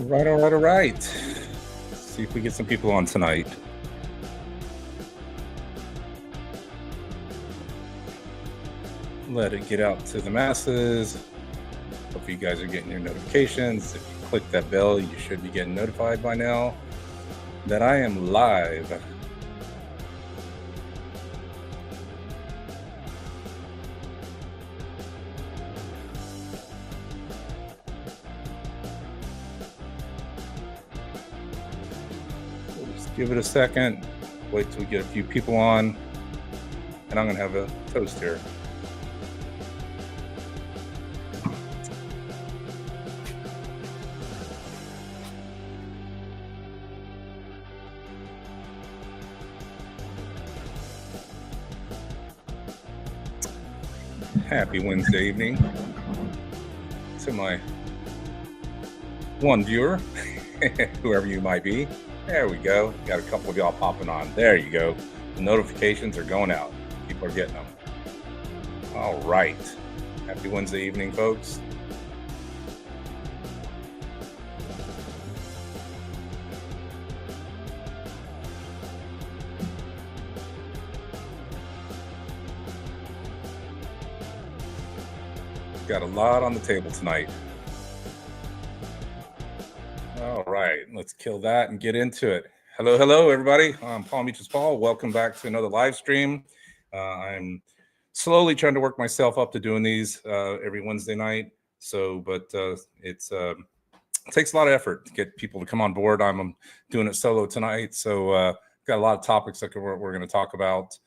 All right. Let's see if we get some people on tonight. Let it get out to the masses. Hope you guys are getting your notifications. If you click that bell, you should be getting notified by now that I am live. We'll just give it a second. Wait till we get a few people on. And I'm going to have a toast here. Happy Wednesday evening to my one viewer, whoever you might be. There we go. Got a couple of y'all popping on. There you go. The notifications are going out. People are getting them. All right. Happy Wednesday evening, folks. Got a lot on the table tonight. All right, let's kill that and get into it. Hello, everybody. I'm Paul Meaches Paul. Welcome back to another live stream. I'm slowly trying to work myself up to doing these every Wednesday night. But it takes a lot of effort to get people to come on board. I'm doing it solo tonight, so got a lot of topics that we're going to talk about,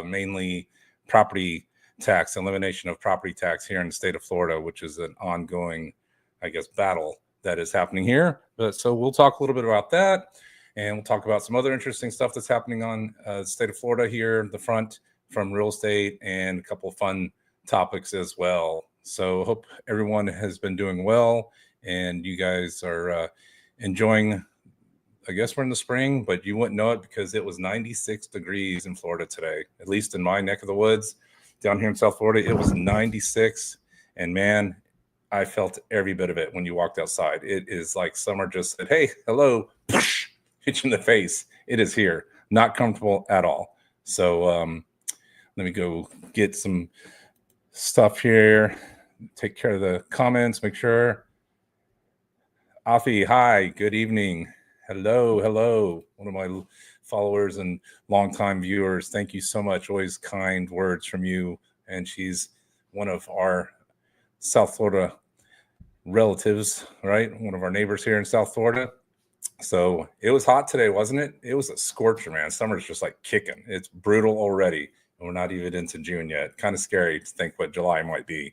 mainly property tax, elimination of property tax here in the state of Florida, which is an ongoing, I guess, battle that is happening here. So we'll talk a little bit about that, and we'll talk about some other interesting stuff that's happening on the state of Florida here, the front from real estate, and a couple of fun topics as well. So hope everyone has been doing well, and you guys are enjoying. I guess we're in the spring, but you wouldn't know it because it was 96 degrees in Florida today, at least in my neck of the woods. Down here in South Florida, it was 96, and man, I felt every bit of it when you walked outside. It is like summer just said, hey, hello, hit you in the face. It is here. Not comfortable at all. So let me go get some stuff here, take care of the comments, make sure. Afi, hi, good evening. Hello. One of my followers and longtime viewers. Thank you so much. Always kind words from you. And she's one of our South Florida relatives, right? One of our neighbors here in South Florida. So it was hot today, wasn't it? It was a scorcher, man. Summer's just like kicking. It's brutal already. And we're not even into June yet. Kind of scary to think what July might be.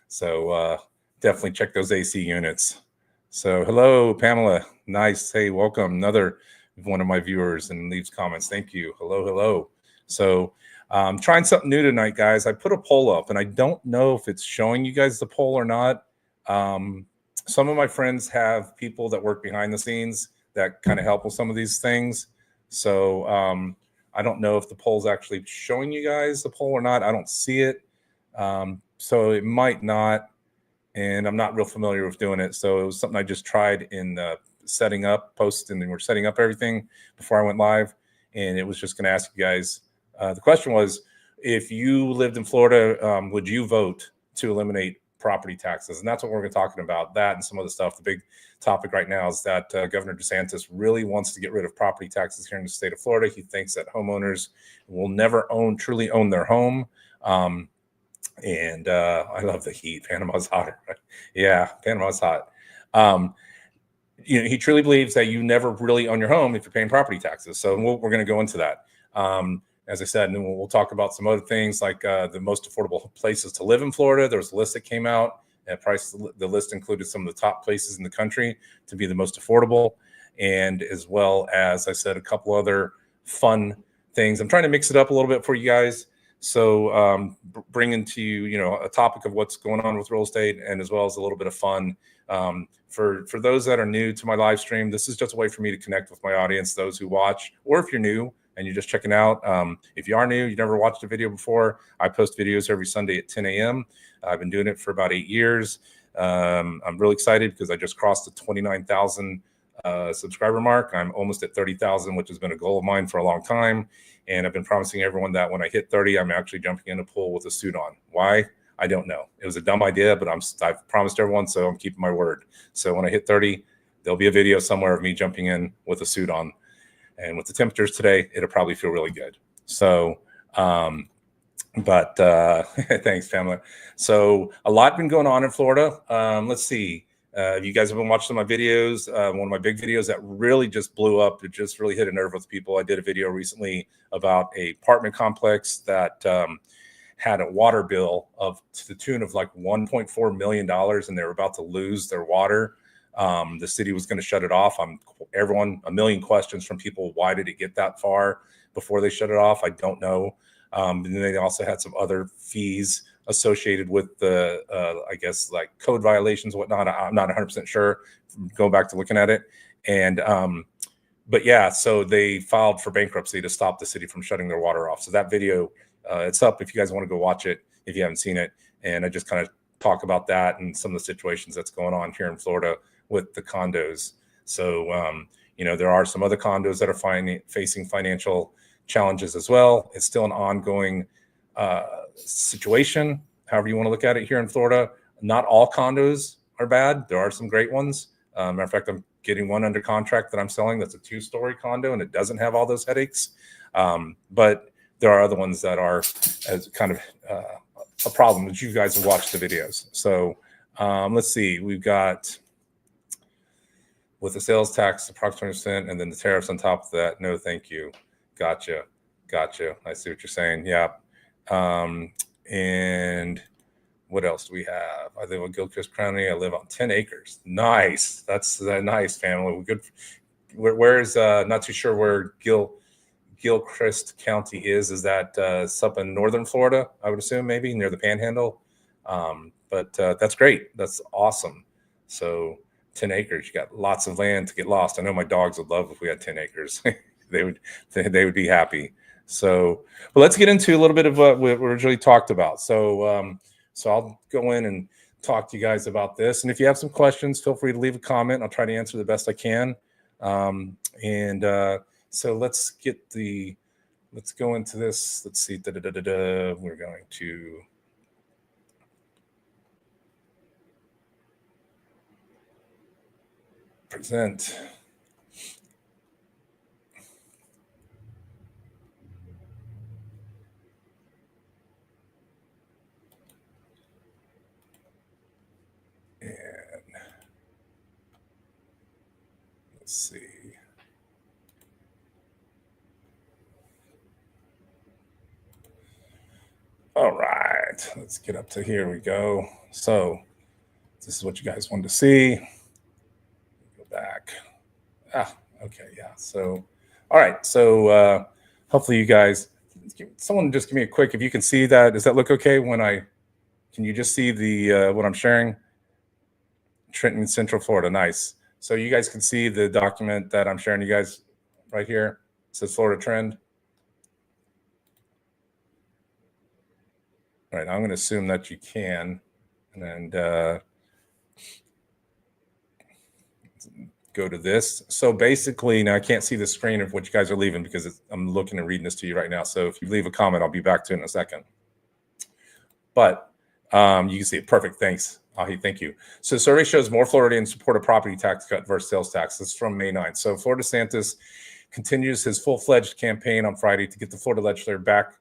So definitely check those AC units. So hello, Pamela. Nice. Hey, welcome. Another one of my viewers and leaves comments. Thank you. Hello. So trying something new tonight, guys. I put a poll up, and I don't know if it's showing you guys the poll or not. Some of my friends have people that work behind the scenes that kind of help with some of these things. So I don't know if the poll's actually showing you guys the poll or not. I don't see it. So it might not. And I'm not real familiar with doing it. So it was something I just tried in setting up posts, and we're setting up everything before I went live. And it was just going to ask you guys. The question was, if you lived in Florida, would you vote to eliminate property taxes? And that's what we're going to be talking about, that and some other stuff. The big topic right now is that Governor DeSantis really wants to get rid of property taxes here in the state of Florida. He thinks that homeowners will never truly own their home. And I love the heat. Panama's hot. Yeah, Panama's hot. He truly believes that you never really own your home if you're paying property taxes. So we're going to go into that. As I said, and then we'll talk about some other things like the most affordable places to live in Florida. There was a list that came out. The list included some of the top places in the country to be the most affordable, and as well as I said, a couple other fun things. I'm trying to mix it up a little bit for you guys. So bringing to you, a topic of what's going on with real estate, and as well as a little bit of fun. For those that are new to my live stream, this is just a way for me to connect with my audience, those who watch, or if you're new and you're just checking out. If you are new, you've never watched a video before, I post videos every Sunday at 10 a.m. I've been doing it for about 8 years. I'm really excited because I just crossed the 29,000 subscriber mark. I'm almost at 30,000, which has been a goal of mine for a long time. And I've been promising everyone that when I hit 30, I'm actually jumping in a pool with a suit on. Why? I don't know. It was a dumb idea, but I've promised everyone, so I'm keeping my word. So when I hit 30, there'll be a video somewhere of me jumping in with a suit on. And with the temperatures today, it'll probably feel really good. So, thanks, Pamela. So a lot been going on in Florida. Let's see. You guys have been watching my videos. One of my big videos that really just blew up. It just really hit a nerve with people. I did a video recently about a apartment complex that had a water bill to the tune of like $1.4 million, and they were about to lose their water. The city was going to shut it off. A million questions from people. Why did it get that far before they shut it off? I don't know. And then they also had some other fees associated with the, I guess, like code violations, whatnot. I'm not 100% sure. Go back to looking at it. And, but yeah, so they filed for bankruptcy to stop the city from shutting their water off. So that video, it's up if you guys want to go watch it, if you haven't seen it. And I just kind of talk about that and some of the situations that's going on here in Florida with the condos. So, there are some other condos that are facing financial challenges as well. It's still an ongoing situation, however you want to look at it here in Florida. Not all condos are bad. There are some great ones. Matter of fact, I'm getting one under contract that I'm selling that's a 2-story condo, and it doesn't have all those headaches. But there are other ones that are as kind of a problem, that you guys have watched the videos. So let's see. We've got with the sales tax, approximately 20%, and then the tariffs on top of that. No, thank you. Gotcha. I see what you're saying. Yeah. And what else do we have? I live in Gilchrist County. I live on 10 acres. Nice. That's nice, family. Good. Where's not too sure where Gilchrist County is. Is that up in northern Florida? I would assume maybe near the Panhandle. But that's great. That's awesome. So 10 acres. You got lots of land to get lost. I know my dogs would love if we had 10 acres. They would be happy. So, but let's get into a little bit of what we originally talked about. So, so I'll go in and talk to you guys about this. And if you have some questions, feel free to leave a comment. I'll try to answer the best I can. So let's go into this. Let's see. We're going to present. Let's see. All right, let's get up to here we go. So this is what you guys wanted to see. Go back. Okay, yeah. So, all right. So hopefully you guys, someone just give me a quick, if you can see that, does that look okay can you just see the what I'm sharing? Trenton, Central Florida. Nice. So you guys can see the document that I'm sharing you guys right here. It says Florida Trend. All right, I'm going to assume that you can. And go to this. So basically, now I can't see the screen of what you guys are leaving because I'm looking and reading this to you right now. So if you leave a comment, I'll be back to it in a second. But you can see it. Perfect. Thanks. Thank you. So the survey shows more Floridians support a property tax cut versus sales tax. This is from May 9th. So Florida DeSantis continues his full-fledged campaign on Friday to get the Florida legislature back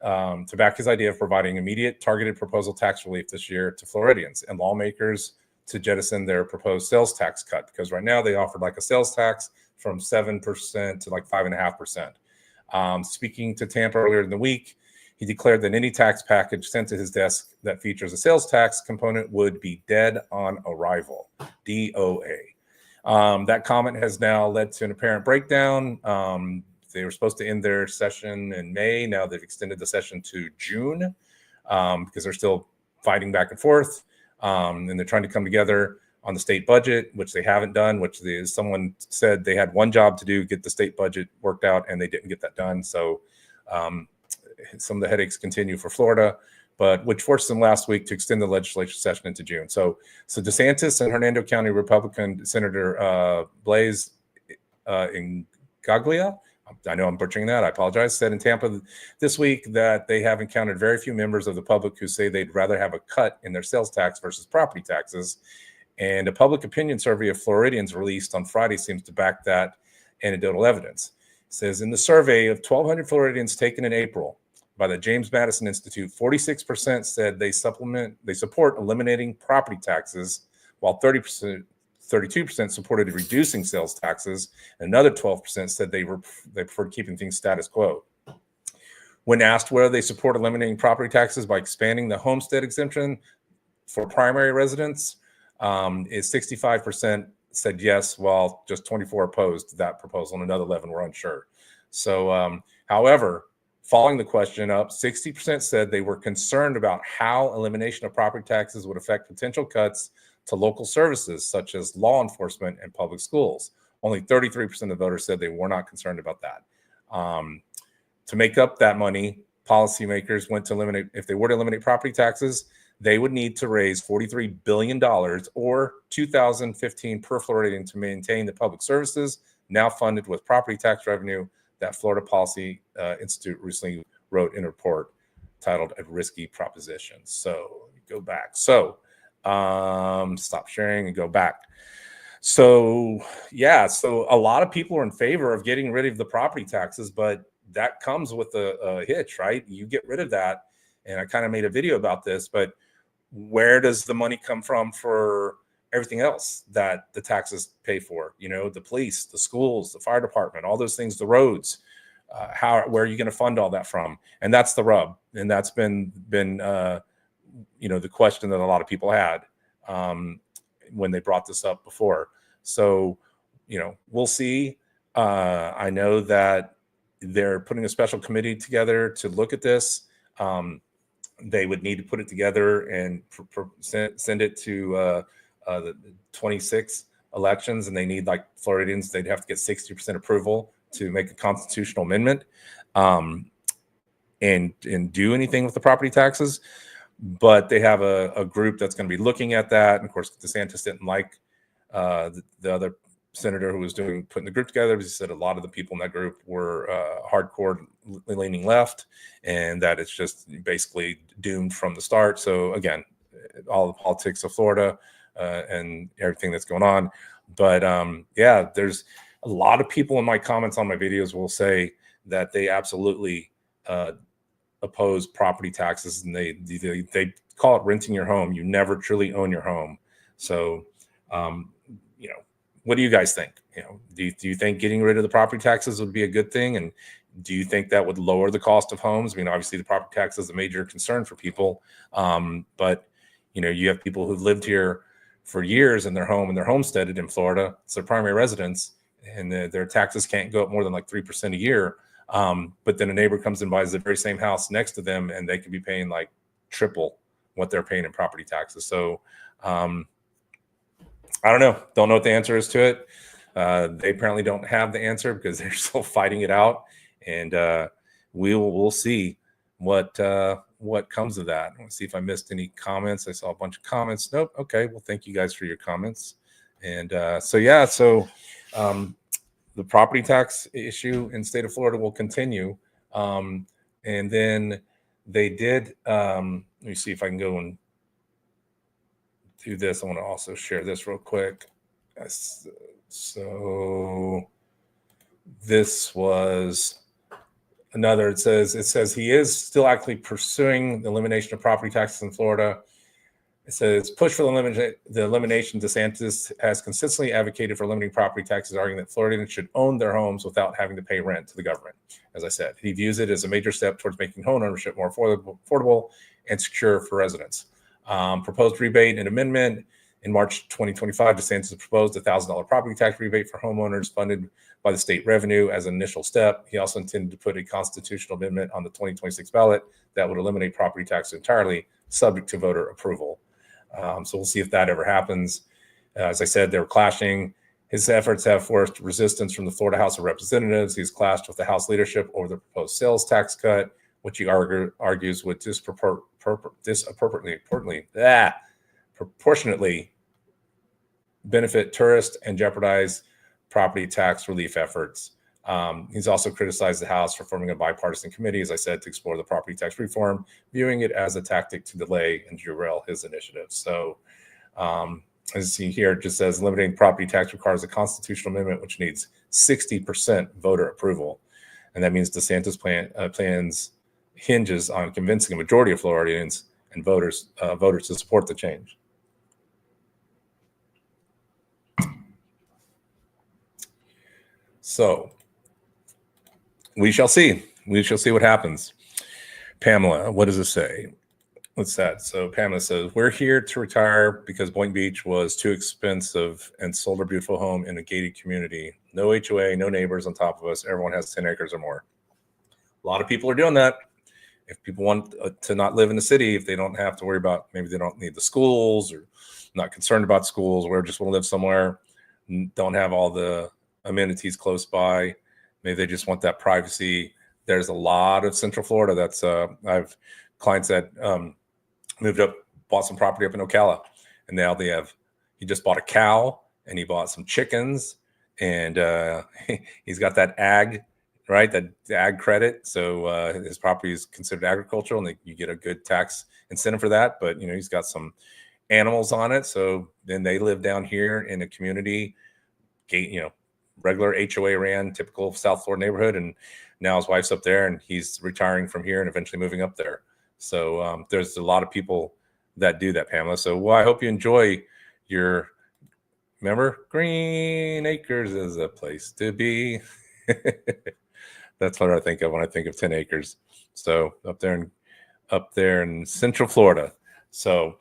to back his idea of providing immediate targeted proposal tax relief this year to Floridians and lawmakers to jettison their proposed sales tax cut, because right now they offered like a sales tax from 7% to like 5.5%. Speaking to Tampa earlier in the week, he declared that any tax package sent to his desk that features a sales tax component would be dead on arrival, DOA. That comment has now led to an apparent breakdown. They were supposed to end their session in May. Now they've extended the session to June because they're still fighting back and forth. And they're trying to come together on the state budget, which they haven't done, someone said they had one job to do, get the state budget worked out, and they didn't get that done. So some of the headaches continue for Florida. but which forced them last week to extend the legislature session into June. So DeSantis and Hernando County Republican Senator Blaise Ingaglia, I know I'm butchering that, I apologize, said in Tampa this week that they have encountered very few members of the public who say they'd rather have a cut in their sales tax versus property taxes. And a public opinion survey of Floridians released on Friday seems to back that anecdotal evidence. It says in the survey of 1,200 Floridians taken in April by the James Madison Institute, 46% said they support eliminating property taxes, while 32% supported reducing sales taxes, and another 12% said they preferred keeping things status quo. When asked whether they support eliminating property taxes by expanding the homestead exemption for primary residents, 65% said yes, while just 24 opposed that proposal, and another 11 were unsure. So, however, following the question up, 60% said they were concerned about how elimination of property taxes would affect potential cuts to local services such as law enforcement and public schools. Only 33% of voters said they were not concerned about that. To make up that money, policymakers went to eliminate, if they were to eliminate property taxes, they would need to raise $43 billion or $2,015 per Floridian to maintain the public services now funded with property tax revenue that Florida Policy Institute recently wrote in a report titled A Risky Proposition. So go back. So stop sharing and go back. So yeah, so a lot of people are in favor of getting rid of the property taxes, but that comes with a hitch, right? You get rid of that, and I kind of made a video about this, but where does the money come from for everything else that the taxes pay for? You know, the police, the schools, the fire department, all those things, the roads. Where are you going to fund all that from? And that's the rub, and that's been you know, the question that a lot of people had when they brought this up before. So, you know, we'll see. I know that they're putting a special committee together to look at this. They would need to put it together and send it to the 26 elections, and they need, like Floridians, they'd have to get 60% approval to make a constitutional amendment and do anything with the property taxes. But they have a group that's going to be looking at that. And of course, DeSantis didn't like the other senator who was putting the group together, because he said a lot of the people in that group were hardcore leaning left, and that it's just basically doomed from the start. So again, all the politics of Florida and everything that's going on. But yeah, there's a lot of people in my comments on my videos will say that they absolutely oppose property taxes, and they call it renting your home. You never truly own your home. So, you know, what do you guys think? You know, do you think getting rid of the property taxes would be a good thing? And do you think that would lower the cost of homes? I mean, obviously the property tax is a major concern for people. But, you know, you have people who've lived here for years in their home, and they're homesteaded in Florida. It's their primary residence, and their taxes can't go up more than like 3% a year. But then a neighbor comes and buys the very same house next to them, and they could be paying like triple what they're paying in property taxes. So I don't know what the answer is to it. They apparently don't have the answer because they're still fighting it out, and we'll see what comes of that. Let's see if I missed any comments. I saw a bunch of comments. Nope. Okay. Well, thank you guys for your comments. And so yeah, so the property tax issue in the state of Florida will continue. And then they did, let me see if I can go and do this. I want to also share this real quick. So this was another, it says he is still actively pursuing the elimination of property taxes in Florida. It says, push for the elimination. DeSantis has consistently advocated for limiting property taxes, arguing that Floridians should own their homes without having to pay rent to the government. As I said, he views it as a major step towards making home ownership more affordable and secure for residents. Proposed rebate and amendment. In March 2025, DeSantis proposed a $1,000 property tax rebate for homeowners funded by the state revenue as an initial step. He also intended to put a constitutional amendment on the 2026 ballot that would eliminate property tax entirely, subject to voter approval. So we'll see if that ever happens. As I said, they were clashing. His efforts have forced resistance from the Florida House of Representatives. He's clashed with the House leadership over the proposed sales tax cut, which he argues would proportionately benefit tourists and jeopardize property tax relief efforts. He's also criticized the House for forming a bipartisan committee, as I said, to explore the property tax reform, viewing it as a tactic to delay and derail his initiative. So, as you see here, it just says limiting property tax requires a constitutional amendment, which needs 60% voter approval. And that means DeSantis' plans hinges on convincing a majority of Floridians and voters to support the change. So we shall see. We shall see what happens. Pamela, what does it say? What's that? So Pamela says, we're here to retire because Boynton Beach was too expensive and sold our beautiful home in a gated community. No HOA, no neighbors on top of us. Everyone has 10 acres or more. A lot of people are doing that. If people want to not live in the city, if they don't have to worry about, maybe they don't need the schools or not concerned about schools, or just want to live somewhere, don't have all the amenities close by. Maybe they just want that privacy. There's a lot of Central Florida. That's I've clients that moved up, bought some property up in Ocala, and now he just bought a cow and he bought some chickens, and he's got that ag, right? That ag credit. So his property is considered agricultural, and you get a good tax incentive for that. But he's got some animals on it. So then they live down here in a community, regular HOA ran, typical South Florida neighborhood, and now his wife's up there, and he's retiring from here and eventually moving up there. So there's a lot of people that do that, Pamela. So I hope you enjoy your. Remember, Green Acres is a place to be. That's what I think of when I think of 10 acres. So up there in Central Florida. So,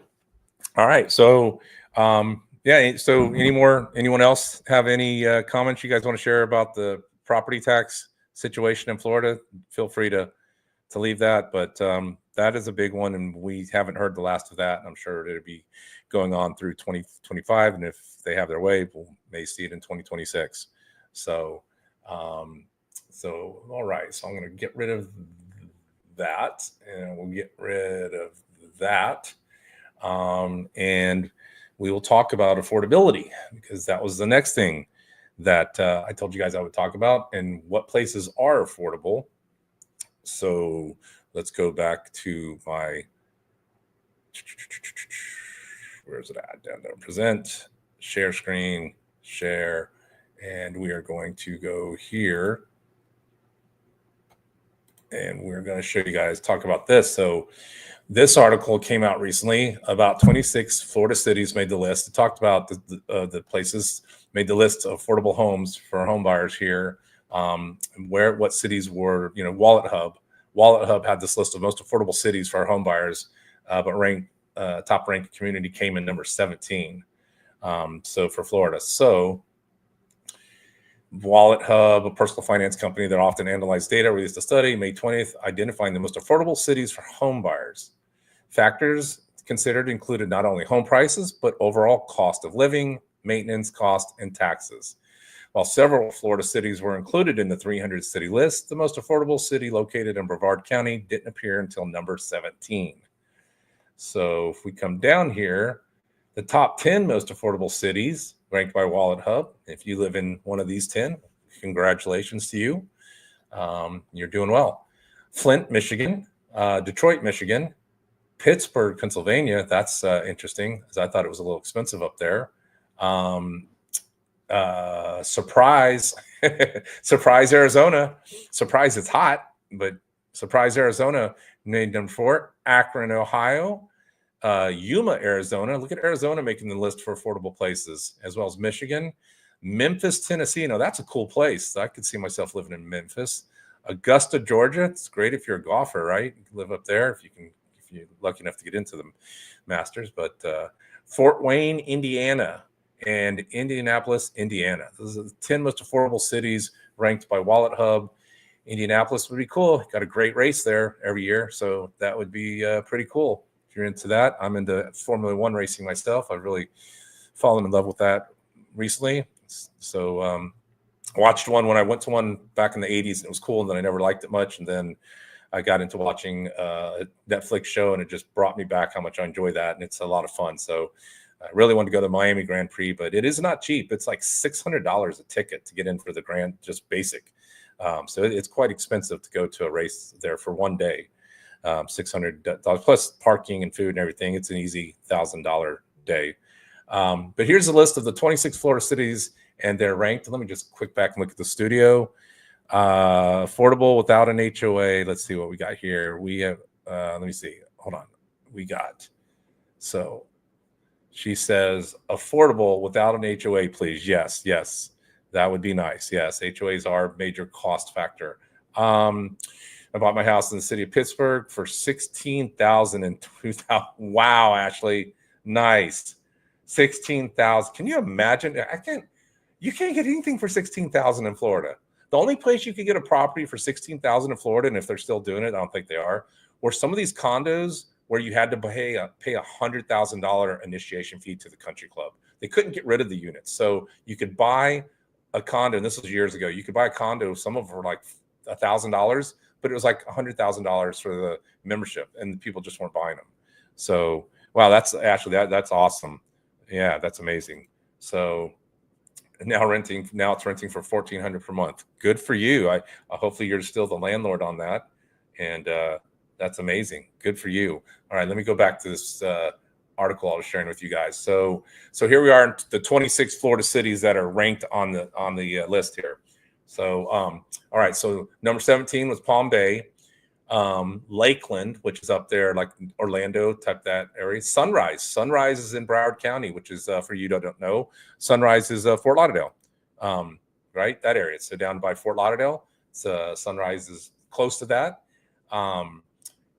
all right. So. Yeah. So anyone else have any comments you guys want to share about the property tax situation in Florida? Feel free to leave that. But that is a big one, and we haven't heard the last of that. I'm sure it'll be going on through 2025. And if they have their way, we may see it in 2026. So, all right. So I'm going to get rid of that, and we'll get rid of that. And we will talk about affordability, because that was the next thing that I told you guys I would talk about, and what places are affordable. So let's go back to my, where's it at? Down there, present, share screen, share, and we are going to go here. And we're going to show you guys, talk about this. So this article came out recently. About 26 Florida cities made the list. It talked about the places made the list of affordable homes for home buyers here. What cities were, Wallet Hub had this list of most affordable cities for our home buyers, but top ranked community came in number 17. So for Florida. So Wallet Hub, a personal finance company that often analyzes data, released a study May 20th, identifying the most affordable cities for home buyers. Factors considered included not only home prices, but overall cost of living, maintenance cost, and taxes. While several Florida cities were included in the 300 city list, the most affordable city located in Brevard County didn't appear until number 17. So if we come down here, the top 10 most affordable cities ranked by Wallet Hub. If you live in one of these 10, congratulations to you. You're doing well. Flint, Michigan, Detroit, Michigan, Pittsburgh, Pennsylvania. That's interesting, because I thought it was a little expensive up there. Surprise, Surprise, Arizona. Surprise, it's hot, but Surprise, Arizona made number 4. Akron, Ohio. Yuma, Arizona. Look at Arizona making the list for affordable places, as well as Michigan. Memphis, Tennessee. Now that's a cool place. I could see myself living in Memphis. Augusta, Georgia. It's great if you're a golfer, right? You can live up there if you're lucky enough to get into the Masters. But Fort Wayne, Indiana, and Indianapolis, Indiana. Those are the 10 most affordable cities ranked by Wallet Hub. Indianapolis would be cool. Got a great race there every year, so that would be pretty cool. If you're into that, I'm into Formula One racing myself. I've really fallen in love with that recently. So watched one when I went to one back in the 80s, and it was cool, and then I never liked it much. And then I got into watching a Netflix show, and it just brought me back how much I enjoy that, and it's a lot of fun. So I really wanted to go to the Miami Grand Prix, but it is not cheap. It's like $600 a ticket to get in for the Grand, just basic. So it's quite expensive to go to a race there for one day. $600 plus parking and food and everything. It's an easy $1,000 day. But here's a list of the 26 Florida cities and they're ranked. Let me just quick back and look at the studio. Affordable without an HOA. Let's see what we got here. We have, let me see. Hold on. We got, so she says affordable without an HOA, please. Yes, yes. That would be nice. Yes, HOAs are a major cost factor. I bought my house in the city of Pittsburgh for $16,000 in 2000. Wow, Ashley, nice. 16,000. Can you imagine? You can't get anything for 16,000 in Florida. The only place you could get a property for 16,000 in Florida, and if they're still doing it, I don't think they are, were some of these condos where you had to pay a $100,000 initiation fee to the country club. They couldn't get rid of the units, so you could buy a condo. And this was years ago. You could buy a condo. Some of them were like $1,000, but it was like $100,000 for the membership, and people just weren't buying them. So wow, that's actually that's awesome. Yeah, that's amazing. So now it's renting for $1,400 per month. Good for you. I hopefully you're still the landlord on that, and that's amazing. Good for you. All right, let me go back to this article I was sharing with you guys. So here we are in the 26 Florida cities that are ranked on the list here. So all right, so number 17 was Palm Bay. Lakeland, which is up there like Orlando type, that area. Sunrise is in Broward County, which is for you that don't know, Sunrise is Fort Lauderdale, right, that area. So down by Fort Lauderdale, Sunrise is close to that.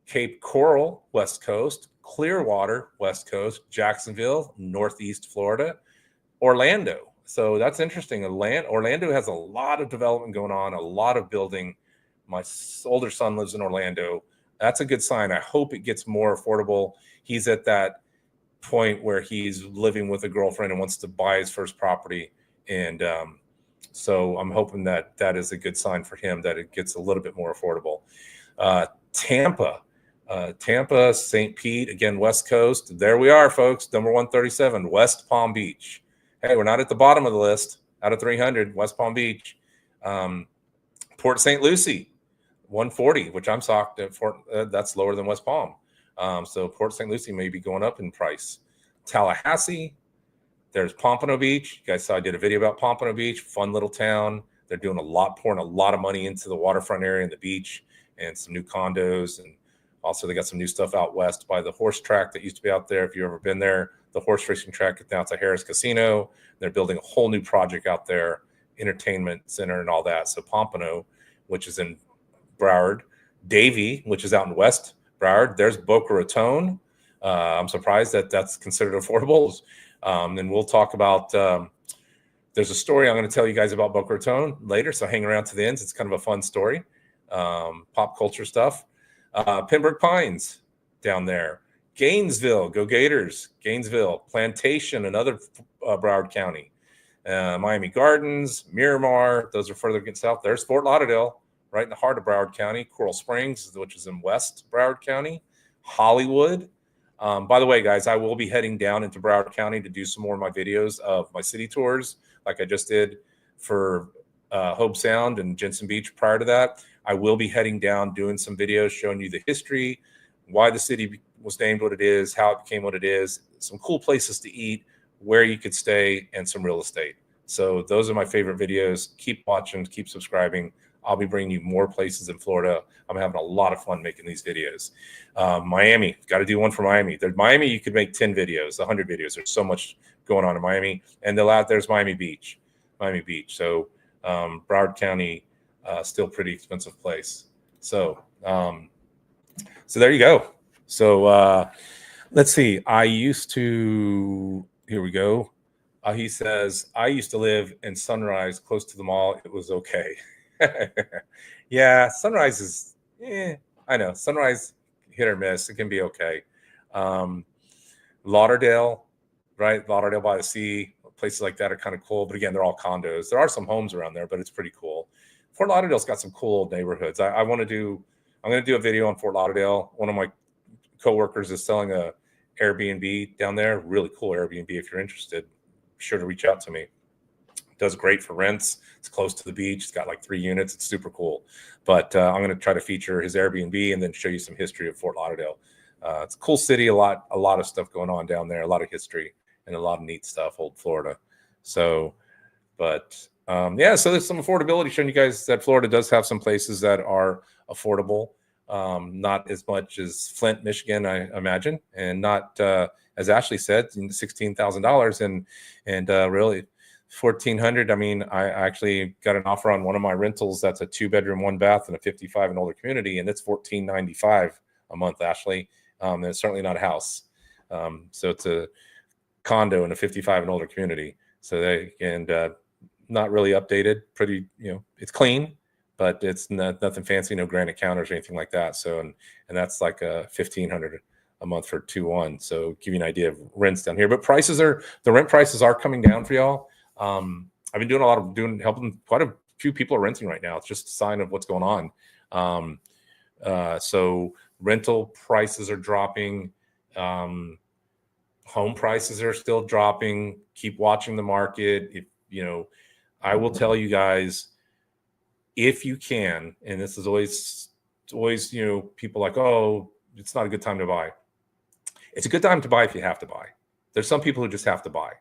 Cape Coral, West Coast. Clearwater, West Coast. Jacksonville, Northeast Florida. Orlando, so that's interesting. Orlando has a lot of development going on, a lot of building. My older son lives in Orlando. That's a good sign. I hope it gets more affordable. He's at that point where he's living with a girlfriend and wants to buy his first property. And so I'm hoping that is a good sign for him, that it gets a little bit more affordable. Tampa, St. Pete, again, West Coast. There we are, folks. Number 137, West Palm Beach. Hey, we're not at the bottom of the list. Out of 300, West Palm Beach. Port St. Lucie, 140, which I'm shocked at. That's lower than West Palm. So Port St. Lucie may be going up in price. Tallahassee, there's Pompano Beach. You guys saw I did a video about Pompano Beach, fun little town. They're doing pouring a lot of money into the waterfront area and the beach and some new condos. And also they got some new stuff out west by the horse track that used to be out there. If you've ever been there, the horse racing track, now it's a Harris Casino. They're building a whole new project out there, entertainment center and all that. So Pompano, which is in Broward. Davie, which is out in West Broward. There's Boca Raton. I'm surprised that that's considered affordable. And we'll talk about, there's a story I'm going to tell you guys about Boca Raton later, so hang around to the end. It's kind of a fun story, pop culture stuff. Pembroke Pines down there. Gainesville, go Gators. Gainesville. Plantation, another Broward County. Miami Gardens, Miramar, those are further south. There's Fort Lauderdale, right in the heart of Broward County. Coral Springs, which is in West Broward County. Hollywood. By the way, guys, I will be heading down into Broward County to do some more of my videos of my city tours, like I just did for Hope Sound and Jensen Beach prior to that. I will be heading down, doing some videos showing you the history, why the city was named what it is, how it became what it is, some cool places to eat, where you could stay, and some real estate. So those are my favorite videos. Keep watching, keep subscribing. I'll be bringing you more places in Florida. I'm having a lot of fun making these videos. Miami, got to do one for Miami. Miami, you could make 10 videos, 100 videos. There's so much going on in Miami. And there's Miami Beach. So Broward County, still pretty expensive place. So there you go. So let's see. Here we go. He says, I used to live in Sunrise, close to the mall. It was okay. Yeah, Sunrise is, I know. Sunrise, hit or miss. It can be okay. Lauderdale, right? Lauderdale by the sea. Places like that are kind of cool. But again, they're all condos. There are some homes around there, but it's pretty cool. Fort Lauderdale's got some cool old neighborhoods. I'm I'm going to do a video on Fort Lauderdale. One of my coworkers is selling a Airbnb down there. Really cool Airbnb. If you're interested, be sure to reach out to me. It does great for rents. It's close to the beach. It's got like 3 units. It's super cool. But I'm going to try to feature his Airbnb and then show you some history of Fort Lauderdale. It's a cool city. A lot of stuff going on down there. A lot of history and a lot of neat stuff. Old Florida. So, but yeah. So there's some affordability, showing you guys that Florida does have some places that are affordable. Not as much as Flint, Michigan, I imagine, and not as Ashley said, $16,000 and really $1,400. I mean, I actually got an offer on one of my rentals that's a 2-bedroom, 1-bath in a 55 and older community, and it's $1,495 a month, Ashley. And it's certainly not a house. So it's a condo in a 55 and older community. So they not really updated. Pretty, it's clean, but it's nothing fancy, no granite counters or anything like that. So and that's like a $1,500 a month for 2-1. So give you an idea of rents down here. But the rent prices are coming down for y'all. I've been doing helping quite a few people are renting right now. It's just a sign of what's going on. So rental prices are dropping. Home prices are still dropping. Keep watching the market. I will tell you guys, if you can, and this is always, people like, oh, it's not a good time to buy. It's a good time to buy if you have to buy. There's some people who just have to buy.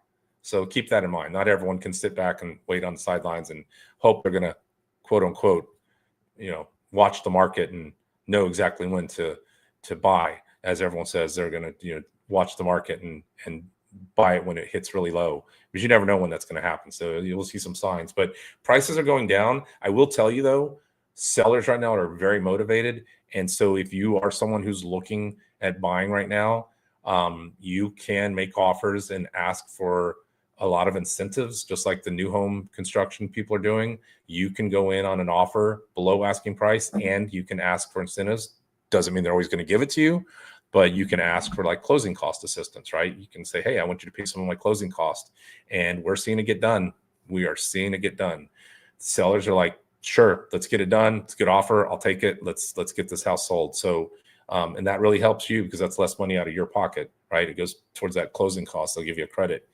So keep that in mind. Not everyone can sit back and wait on the sidelines and hope they're going to, quote unquote, watch the market and know exactly when to buy. As everyone says, they're going to, watch the market and buy it when it hits really low, because you never know when that's going to happen. So you will see some signs, but prices are going down. I will tell you though, sellers right now are very motivated. And so if you are someone who's looking at buying right now, you can make offers and ask for a lot of incentives, just like the new home construction people are doing. You can go in on an offer below asking price and you can ask for incentives. Doesn't mean they're always going to give it to you, but you can ask for like closing cost assistance, right? You can say, hey, I want you to pay some of my closing cost. And we're seeing it get done. We are seeing it get done. Sellers are like, sure, let's get it done. It's a good offer. I'll take it. Let's get this house sold. So, and that really helps you because that's less money out of your pocket, right? It goes towards that closing cost. They'll give you a credit.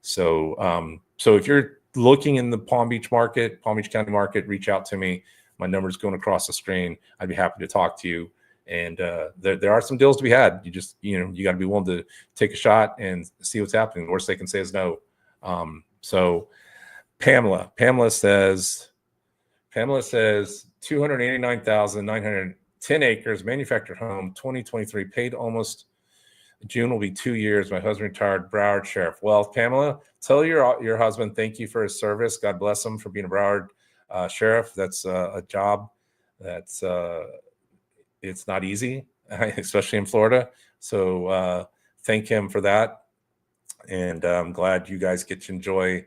So, so if you're looking in the Palm Beach County market, reach out to me. My number's going across the screen. I'd be happy to talk to you. And there are some deals to be had. You just, you got to be willing to take a shot and see what's happening. The worst they can say is no. So Pamela says 289,910 acres, manufactured home, 2023, paid almost. June will be 2 years. My husband retired, Broward Sheriff. Well, Pamela, tell your husband thank you for his service. God bless him for being a Broward Sheriff. That's a job that's it's not easy, especially in Florida. So thank him for that. And I'm glad you guys get to enjoy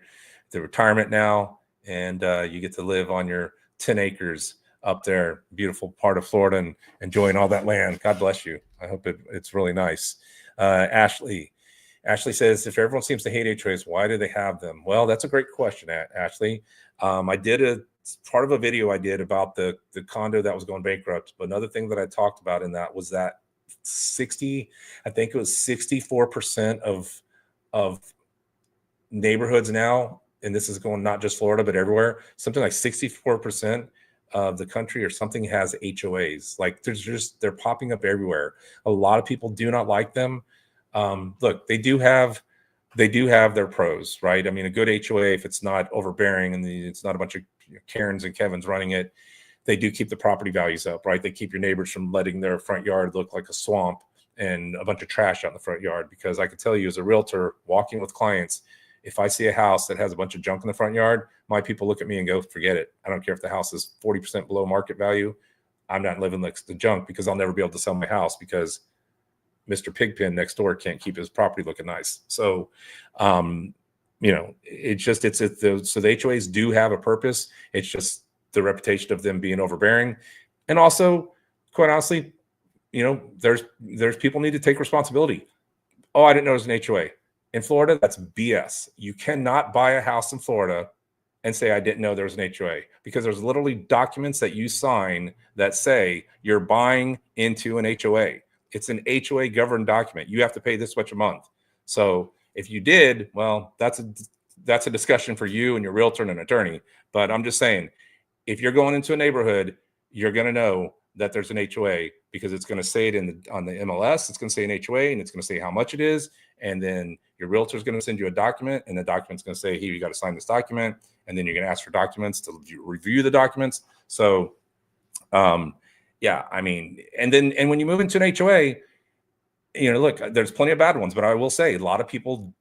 the retirement now. And you get to live on your 10 acres up there, beautiful part of Florida, and enjoying all that land. God bless you. I hope it's really nice. Ashley says, if everyone seems to hate HOAs, why do they have them? Well, that's a great question, Ashley. I did part of a video I did about the condo that was going bankrupt. But another thing that I talked about in that was that 64% of neighborhoods now, and this is going not just Florida, but everywhere, something like 64% of the country or something has HOAs. Like they're popping up everywhere. A lot of people do not like them. Look, they do have their pros, right? I mean, a good HOA, if it's not overbearing and it's not a bunch of Karens and Kevins running it, they do keep the property values up, right? They keep your neighbors from letting their front yard look like a swamp and a bunch of trash out in the front yard. Because I can tell you as a realtor walking with clients, if I see a house that has a bunch of junk in the front yard, my people look at me and go, forget it. I don't care if the house is 40% below market value. I'm not living next to junk because I'll never be able to sell my house because Mr. Pigpen next door can't keep his property looking nice. So, so the HOAs do have a purpose. It's just the reputation of them being overbearing. And also, quite honestly, there's people need to take responsibility. Oh, I didn't know it was an HOA. In Florida, that's BS. You cannot buy a house in Florida and say, I didn't know there was an HOA, because there's literally documents that you sign that say you're buying into an HOA. It's an HOA governed document. You have to pay this much a month. So if you did, well, that's a discussion for you and your realtor and an attorney. But I'm just saying, if you're going into a neighborhood, you're going to know that there's an HOA, because it's going to say it on the MLS. It's going to say an HOA, and it's going to say how much it is. And then your realtor is going to send you a document, and the document's going to say, hey, you got to sign this document. And then you're going to ask for documents to review the documents. So, yeah, I mean, and when you move into an HOA, look, there's plenty of bad ones, but I will say a lot of people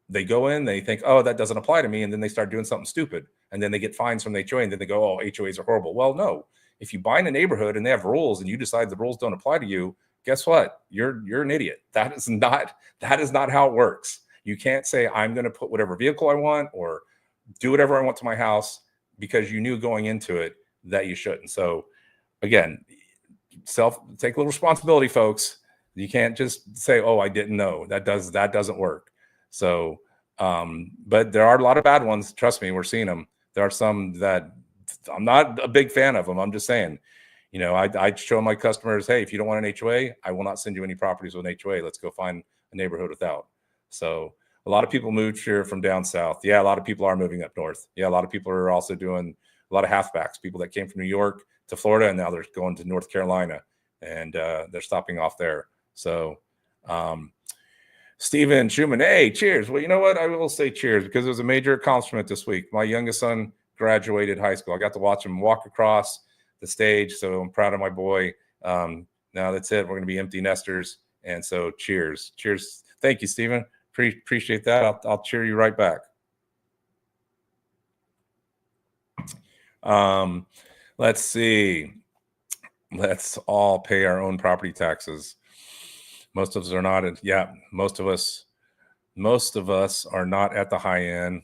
they go in, they think, oh, that doesn't apply to me. And then they start doing something stupid. And then they get fines from the HOA, and then they go, oh, HOAs are horrible. Well, no. If you buy in a neighborhood and they have rules and you decide the rules don't apply to you, guess what? You're an idiot. That is not how it works. You can't say, I'm going to put whatever vehicle I want or do whatever I want to my house because you knew going into it that you shouldn't. So again, take a little responsibility, folks. You can't just say, oh, I didn't know. That doesn't work. So, but there are a lot of bad ones. Trust me, we're seeing them. There are some that I'm not a big fan of them. I'm just saying, I show my customers, hey, if you don't want an HOA, I will not send you any properties with an HOA. Let's go find a neighborhood without. So a lot of people moved here from down south. Yeah, a lot of people are moving up north. Yeah, a lot of people are also doing a lot of halfbacks, people that came from New York to Florida, and now they're going to North Carolina, and they're stopping off there. So Stephen Schumann, hey, cheers. Well, you know what? I will say cheers because it was a major accomplishment this week. My youngest son graduated high school. I got to watch him walk across the stage, so I'm proud of my boy. Now that's it. We're going to be empty nesters, and so cheers. Thank you, Stephen. Appreciate that. I'll cheer you right back. Let's see. Let's all pay our own property taxes. Most of us are not. Most of us are not at the high end.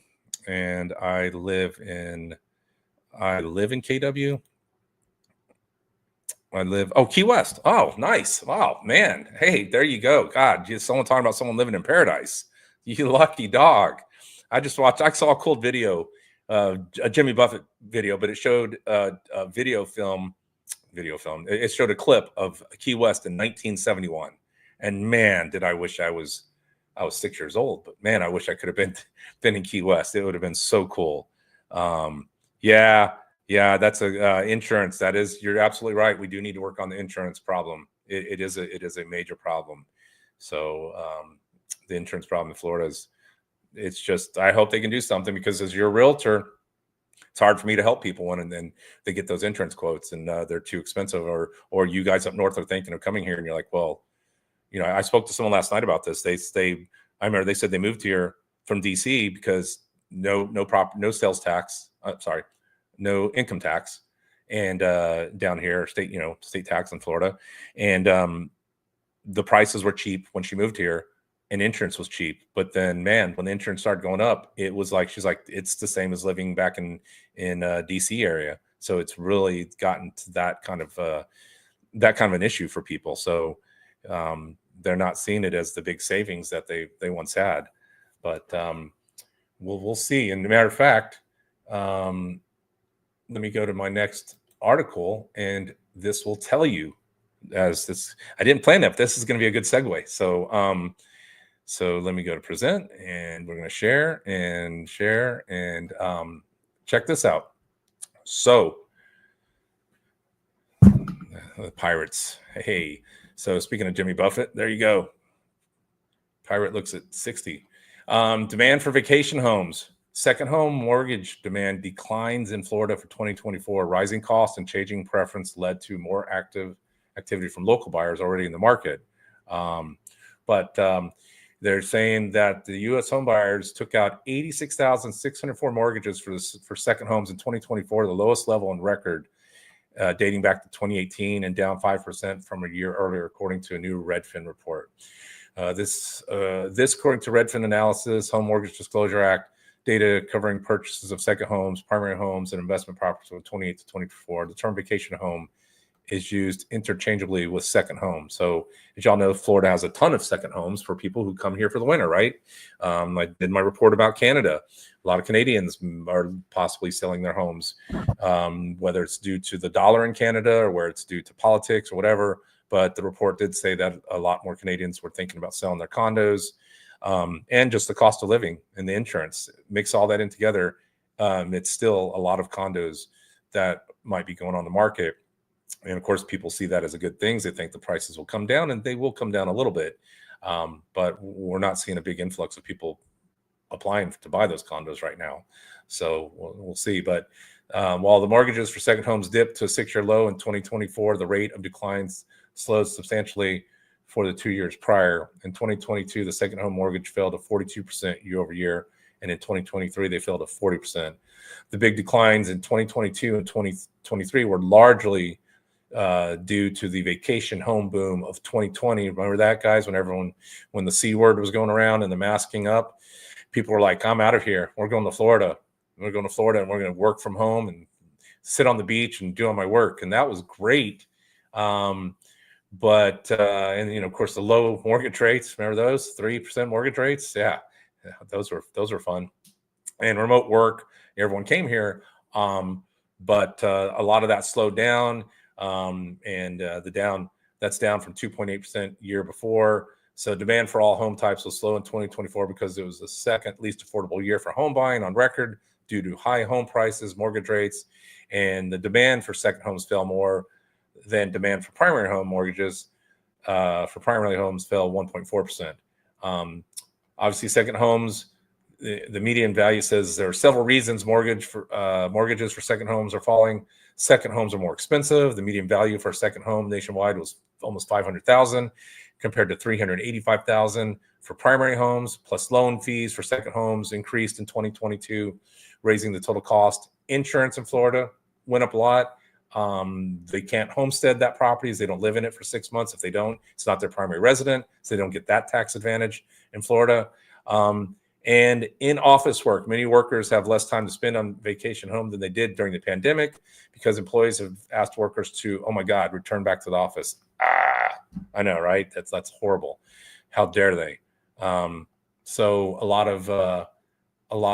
And I live in KW. Key West. Oh, nice. Wow, man. Hey, there you go. God, someone talking about someone living in paradise. You lucky dog. I saw a cool video, a Jimmy Buffett video, but it showed a video film. It showed a clip of Key West in 1971. And man, did I wish I was 6 years old, but man, I wish I could have been in Key West. It would have been so cool. Yeah, that's insurance. You're absolutely right. We do need to work on the insurance problem. It is a major problem. So the insurance problem in Florida it's just, I hope they can do something, because as your realtor, it's hard for me to help people when and then they get those insurance quotes and they're too expensive, or you guys up north are thinking of coming here and you're like, well, I spoke to someone last night about this. I remember they said they moved here from DC because no sales tax. No income tax, and down here, state tax in Florida, and the prices were cheap when she moved here, and insurance was cheap. But then, man, when the insurance started going up, it was like she's like, it's the same as living back in DC area. So it's really gotten to that kind of an issue for people. So they're not seeing it as the big savings that they once had. But we'll see. And as a matter of fact, let me go to my next article, and this will tell you, I didn't plan that, but this is going to be a good segue. So let me go to present, and we're going to share and check this out. So the Pirates. Hey, so speaking of Jimmy Buffett, there you go. Pirate looks at 60. Demand for vacation homes. Second home mortgage demand declines in Florida for 2024. Rising costs and changing preference led to more activity from local buyers already in the market. But they're saying that the U.S. home buyers took out 86,604 mortgages for second homes in 2024, the lowest level on record, dating back to 2018, and down 5% from a year earlier, according to a new Redfin report. This according to Redfin analysis, Home Mortgage Disclosure Act data covering purchases of second homes, primary homes, and investment properties from 28 to 24. The term vacation home is used interchangeably with second home. So as y'all know, Florida has a ton of second homes for people who come here for the winter, right? I did my report about Canada. A lot of Canadians are possibly selling their homes, whether it's due to the dollar in Canada or where it's due to politics or whatever. But the report did say that a lot more Canadians were thinking about selling their condos, and just the cost of living and the insurance. Mix all that in together. It's still a lot of condos that might be going on the market. And of course, people see that as a good thing. They think the prices will come down, and they will come down a little bit. But we're not seeing a big influx of people applying to buy those condos right now. So we'll see. But while the mortgages for second homes dipped to a 6-year low in 2024, the rate of declines slowed substantially for the 2 years prior. In 2022, the second home mortgage fell to 42% year over year. And in 2023, they fell to 40%. The big declines in 2022 and 2023 were largely due to the vacation home boom of 2020. Remember that, guys? When the C word was going around and the masking up, people were like, I'm out of here. We're going to Florida. We're going to Florida and we're going to work from home and sit on the beach and do all my work. And that was great. But of course, the low mortgage rates, remember those 3% mortgage rates? Yeah, those were fun. And remote work, everyone came here. But a lot of that slowed down. That's down from 2.8% year before. So demand for all home types was slow in 2024 because it was the second least affordable year for home buying on record due to high home prices, mortgage rates, and the demand for second homes fell more than demand for primary home mortgages. For primary homes fell 1.4%. Obviously, second homes, the median value says there are several reasons mortgages for second homes are falling. Second homes are more expensive. The median value for a second home nationwide was almost $500,000 compared to $385,000 for primary homes, plus loan fees for second homes increased in 2022, raising the total cost. Insurance in Florida went up a lot. They can't homestead that property. They don't live in it for 6 months. If they don't, it's not their primary resident, so they don't get that tax advantage in Florida. And in office work, many workers have less time to spend on vacation home than they did during the pandemic because employees have asked workers to, oh my God, return back to the office. I know, right? That's horrible. How dare they? So a lot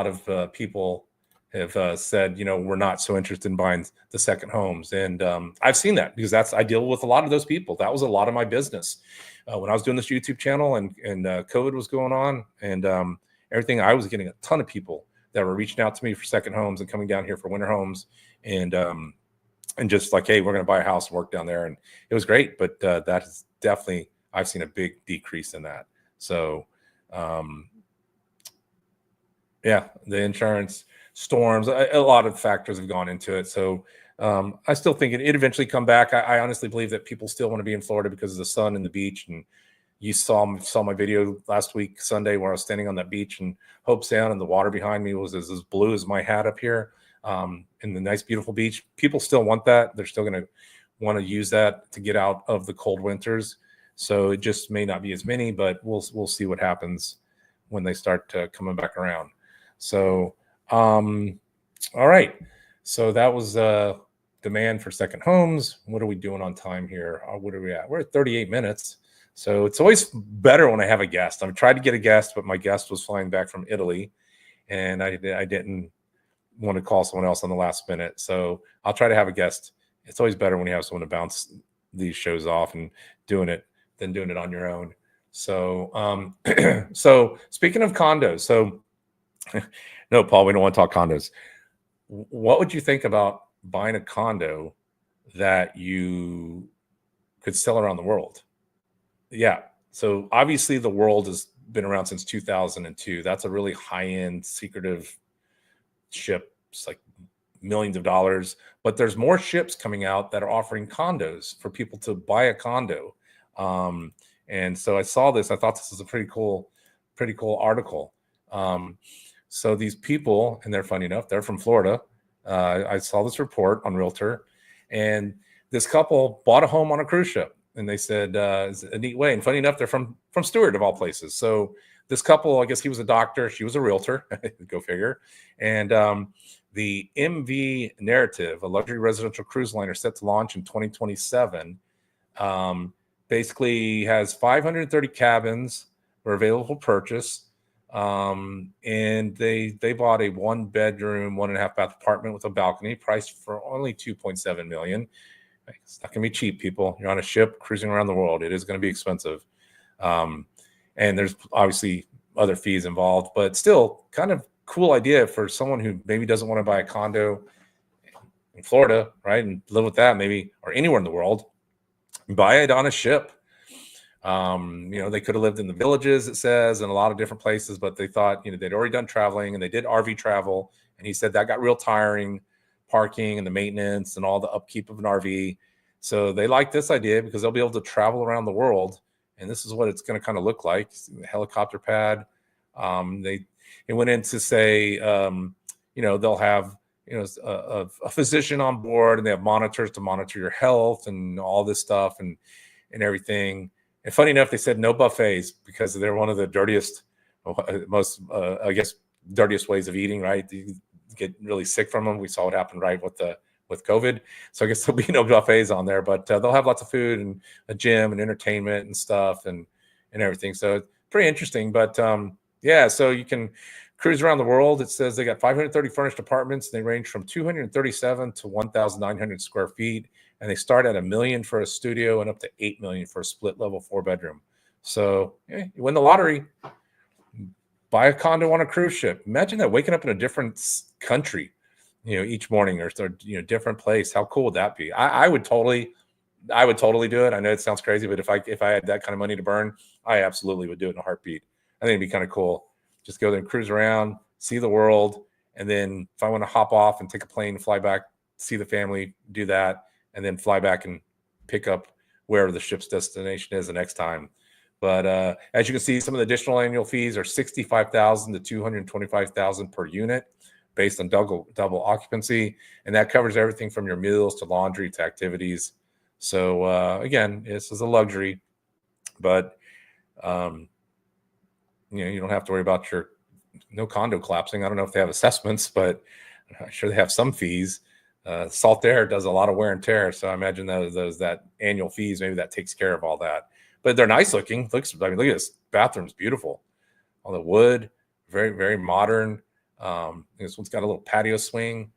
of people have said, we're not so interested in buying the second homes. And I've seen that because I deal with a lot of those people. That was a lot of my business. When I was doing this YouTube channel and COVID was going on and everything, I was getting a ton of people that were reaching out to me for second homes and coming down here for winter homes and just like, hey, we're going to buy a house and work down there. And it was great. But that is definitely, I've seen a big decrease in that. So, yeah, the insurance, storms, a lot of factors have gone into it. So I still think it eventually come back. I honestly believe that people still want to be in Florida because of the sun and the beach. And you saw my video last week, Sunday, where I was standing on that beach in Hope Sound and the water behind me was as blue as my hat up here in the nice, beautiful beach. People still want that. They're still going to want to use that to get out of the cold winters. So it just may not be as many, but we'll see what happens when they start coming back around. So, all right. So that was demand for second homes. What are we doing on time here? What are we at? We're at 38 minutes. So it's always better when I have a guest. I've tried to get a guest, but my guest was flying back from Italy, and I didn't want to call someone else on the last minute. So I'll try to have a guest. It's always better when you have someone to bounce these shows off and doing it than doing it on your own. So, so speaking of condos, so no, Paul, we don't want to talk condos. What would you think about buying a condo that you could sell around the world? Yeah. So obviously the world has been around since 2002. That's a really high-end, secretive ship. It's like millions of dollars. But there's more ships coming out that are offering condos for people to buy a condo. And so I saw this. I thought this was a pretty cool article. So these people, and they're funny enough, they're from Florida. I saw this report on Realtor, and this couple bought a home on a cruise ship. And they said, it's a neat way. And funny enough, they're from Stewart of all places. So this couple, I guess he was a doctor, she was a realtor, go figure. And the MV Narrative, a luxury residential cruise liner set to launch in 2027. Basically has 530 cabins for available purchase. And they bought a 1-bedroom, 1.5 bath apartment with a balcony, priced for only $2.7 million. It's not gonna be cheap, people. You're on a ship cruising around the world. It is going to be expensive. And there's obviously other fees involved, but still kind of cool idea for someone who maybe doesn't want to buy a condo in Florida, right? And live with that maybe, or anywhere in the world. Buy it on a ship. They could have lived in the villages, it says, in a lot of different places, but they thought, they'd already done traveling and they did RV travel. And he said that got real tiring, parking and the maintenance and all the upkeep of an RV. So they like this idea because they'll be able to travel around the world. And this is what it's going to kind of look like. The helicopter pad. It went in to say, they'll have, a physician on board, and they have monitors to monitor your health and all this stuff and everything. And funny enough, they said no buffets because they're one of the dirtiest, most, dirtiest ways of eating, right? You get really sick from them. We saw what happened, right, with COVID. So I guess there'll be no buffets on there, but they'll have lots of food and a gym and entertainment and stuff and everything. So it's pretty interesting. But so you can cruise around the world. It says they got 530 furnished apartments. They range from 237 to 1,900 square feet. And they start at $1 million for a studio and up to $8 million for a split level 4-bedroom. So you win the lottery, buy a condo on a cruise ship. Imagine that, waking up in a different country, each morning, or different place. How cool would that be? I would totally do it. I know it sounds crazy, but if I had that kind of money to burn, I absolutely would do it in a heartbeat. I think it'd be kind of cool. Just go there and cruise around, see the world. And then if I want to hop off and take a plane, fly back, see the family, do that, and then fly back and pick up wherever the ship's destination is the next time. But as you can see, some of the additional annual fees are $65,000 to $225,000 per unit based on double occupancy. And that covers everything from your meals to laundry to activities. So again, this is a luxury, but you don't have to worry about no condo collapsing. I don't know if they have assessments, but I'm sure they have some fees. Salt air does a lot of wear and tear. So I imagine that annual fees, maybe that takes care of all that. But they're nice looking. Look at this bathroom's beautiful. All the wood, very, very modern. This one's got a little patio swing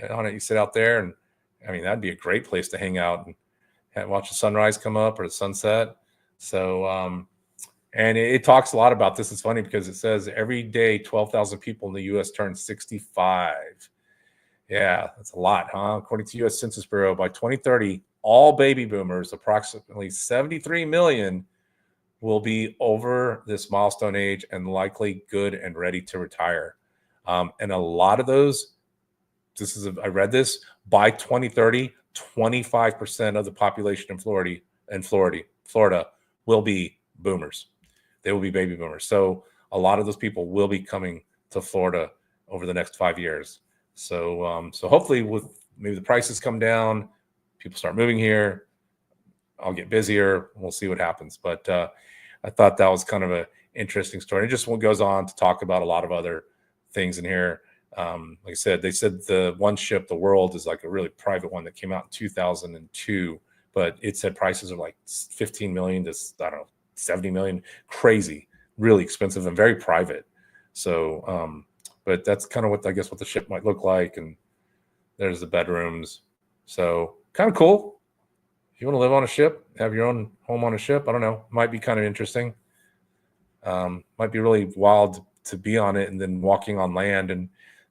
on it. You sit out there, and that'd be a great place to hang out and watch the sunrise come up or the sunset. So, and it talks a lot about this. It's funny because it says every day 12,000 people in the U.S. turn 65. Yeah, that's a lot, huh? According to U.S. Census Bureau, by 2030, all baby boomers, approximately 73 million, will be over this milestone age and likely good and ready to retire. And a lot of those, I read this, by 2030, 25% of the population in Florida will be boomers. They will be baby boomers. So a lot of those people will be coming to Florida over the next 5 years. So hopefully, with maybe the prices come down, people start moving here, I'll get busier. We'll see what happens. But I thought that was kind of an interesting story. It just goes on to talk about a lot of other things in here. Like I said, they said the one ship, the World, is like a really private one that came out in 2002, but it said prices are like 15 million to, 70 million. Crazy, really expensive and very private. So, but that's kind of what the ship might look like. And there's the bedrooms. So kind of cool. If you want to live on a ship, have your own home on a ship, I don't know, might be kind of interesting. Might be really wild to be on it and then walking on land. And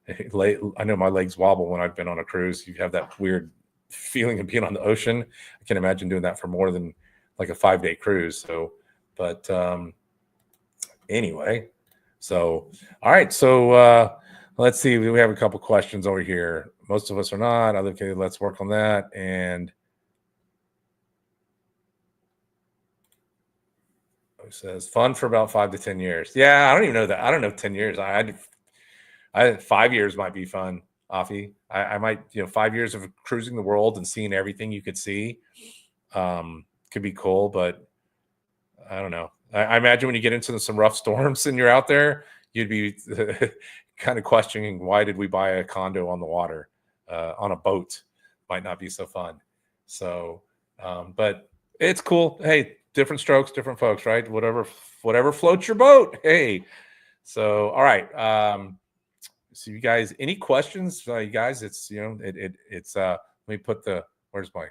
I know my legs wobble when I've been on a cruise. You have that weird feeling of being on the ocean. I can imagine doing that for more than like a 5-day cruise. So, but anyway, so, all right. So let's see. We have a couple questions over here. Most of us are not. Okay, let's work on that. And it says fun for about 5 to 10 years. Yeah, I don't even know that. I don't know 10 years. I 5 years might be fun, Afi. I might, 5 years of cruising the world and seeing everything you could see could be cool, but I don't know. I imagine when you get into some rough storms and you're out there, you'd be kind of questioning, why did we buy a condo on the water, on a boat? Might not be so fun. So, but it's cool. Hey, different strokes, different folks, right? Whatever floats your boat. Hey, so all right. So you guys, any questions? You guys, it's it's let me put the where's my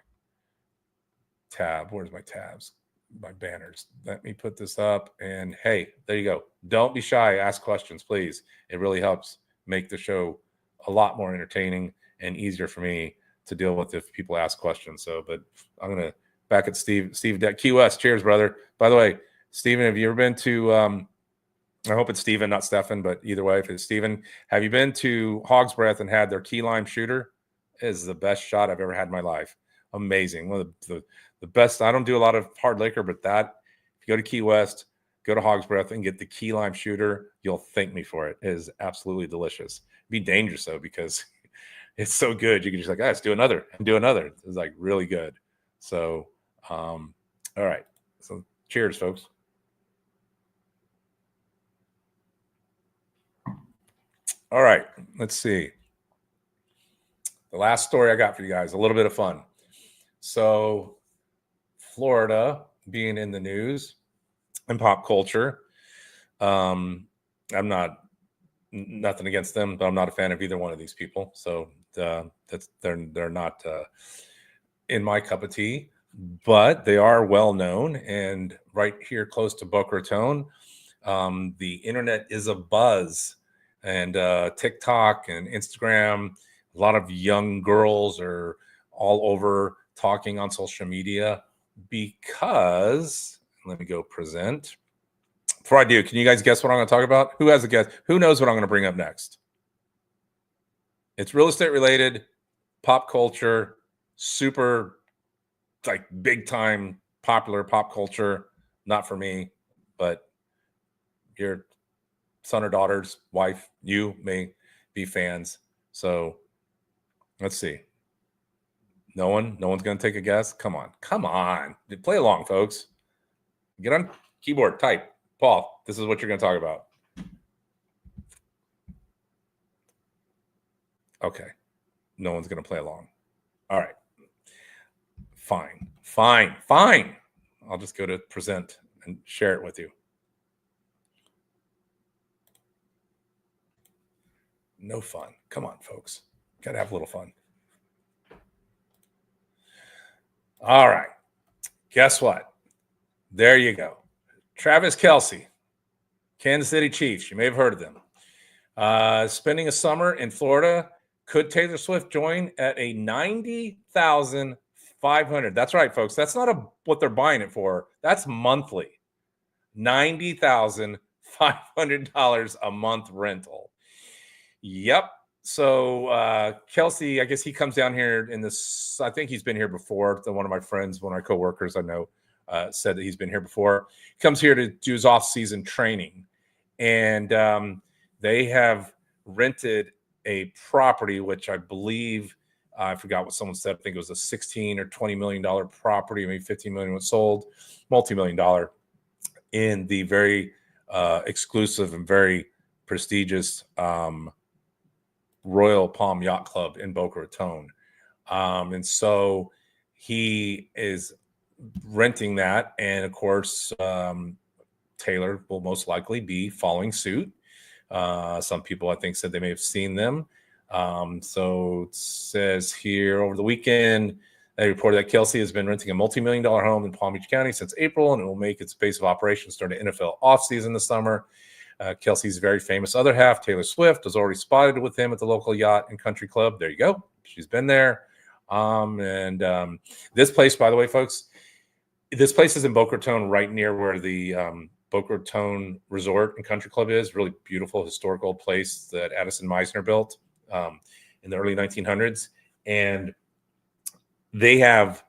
tabs? My banners. Let me put this up, and hey, there you go. Don't be shy. Ask questions, please. It really helps make the show a lot more entertaining and easier for me to deal with if people ask questions. So, but I'm gonna back at Steve Key West. Cheers, brother. By the way, Steven, have you ever been to I hope it's Steven, not Stefan, but either way, if it's Steven, have you been to Hog's Breath and had their key lime shooter? It is the best shot I've ever had in my life. Amazing. One of the best. I don't do a lot of hard liquor, but that, if you go to Key West, go to Hog's Breath and get the key lime shooter, you'll thank me for it. It is absolutely delicious. Be dangerous though, because it's so good. You can just like, let's do another and do another. It's like really good. So, all right. So cheers, folks. All right, let's see. The last story I got for you guys, a little bit of fun. So, Florida being in the news and pop culture. I'm nothing against them, but I'm not a fan of either one of these people. So they're not in my cup of tea, but they are well known. And right here close to Boca Raton, the internet is abuzz. And TikTok and Instagram, a lot of young girls are all over talking on social media because, let me go present. Before I do, can you guys guess what I'm going to talk about? Who has a guess? Who knows what I'm going to bring up next? It's real estate related, pop culture, super like big time popular pop culture. Not for me, but your son or daughter's wife, you may be fans. So let's see. No one's going to take a guess. Come on. Play along, folks. Get on keyboard, type. Paul, this is what you're going to talk about. Okay. No one's going to play along. All right. Fine. I'll just go to present and share it with you. No fun. Come on, folks. Got to have a little fun. All right. Guess what? There you go. Travis Kelce, Kansas City Chiefs. You may have heard of them. Spending a summer in Florida. Could Taylor Swift join at a $90,500? That's right, folks. That's not what they're buying it for. That's monthly. $90,500 a month rental. Yep. So Kelce, I guess he comes down here in this. I think he's been here before. One of my friends, one of my coworkers I know, said that he's been here before. He comes here to do his off-season training, and they have rented a property, which I believe I forgot what someone said. I think it was a $16 or $20 million property. Maybe $15 million was sold, multi-million-dollar, in the very exclusive and very prestigious Royal Palm Yacht Club in Boca Raton. And so he is renting that. And of course, Taylor will most likely be following suit. Some people, I think, said they may have seen them. So it says here, over the weekend, they reported that Kelce has been renting a multi-million-dollar home in Palm Beach County since April, and it will make its base of operations during the NFL offseason this summer. Kelce's very famous other half, Taylor Swift, was already spotted with him at the local yacht and country club. There you go. She's been there. This place, by the way, folks, this place is in Boca Raton, right near where the Boca Raton Resort and Country Club is. Really beautiful, historical place that Addison Meisner built in the early 1900s. And they have,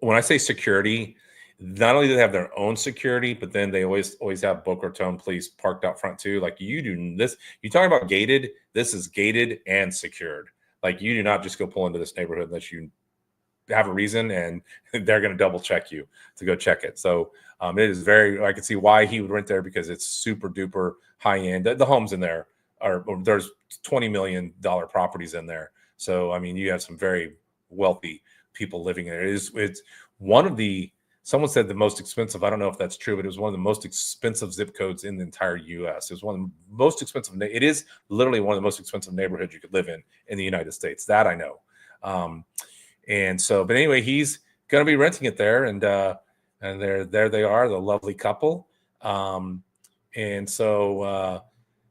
when I say security, not only do they have their own security, but then they always have Boca Raton police parked out front too. Like, you do this, you talk about gated, this is gated and secured. Like, you do not just go pull into this neighborhood unless you have a reason, and they're going to double check you to go check it. So it is very, I can see why he would rent there, because it's super duper high end. The homes in there or there's $20 million properties in there. So, I mean, you have some very wealthy people living in it. It's one of the, someone said the most expensive. I don't know if that's true, but it was one of the most expensive zip codes in the entire U.S. It was one of the most expensive. It is literally one of the most expensive neighborhoods you could live in the United States. That I know. And so, but anyway, he's going to be renting it there, and there they are, the lovely couple. And so,